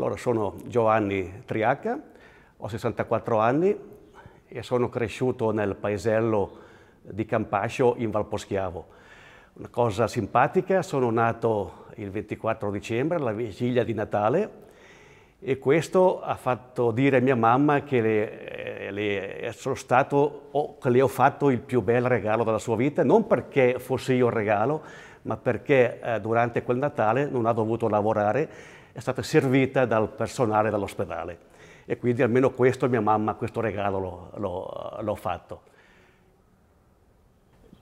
Allora, sono Giovanni Triacca, ho 64 anni e sono cresciuto nel paesello di Campascio in Valposchiavo. Una cosa simpatica, sono nato il 24 dicembre, alla vigilia di Natale, e questo ha fatto dire a mia mamma che le ho fatto il più bel regalo della sua vita, non perché fossi io il regalo, ma perché durante quel Natale non ha dovuto lavorare, è stata servita dal personale dell'ospedale. E quindi almeno questo mia mamma, questo regalo l'ho fatto.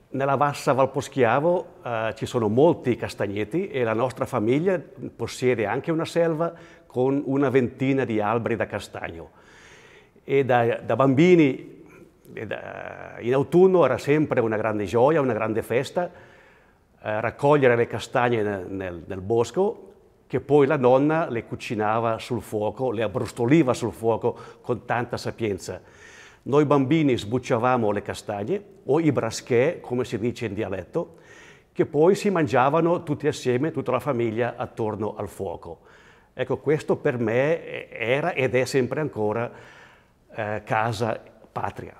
Nella Vassa Valposchiavo ci sono molti castagneti e la nostra famiglia possiede anche una selva con una ventina di alberi da castagno. E da bambini in autunno era sempre una grande gioia, una grande festa, raccogliere le castagne nel bosco, che poi la nonna le cucinava sul fuoco, le abbrustoliva sul fuoco con tanta sapienza. Noi bambini sbucciavamo le castagne, o i braschè, come si dice in dialetto, che poi si mangiavano tutti assieme, tutta la famiglia, attorno al fuoco. Ecco, questo per me era ed è sempre ancora casa patria.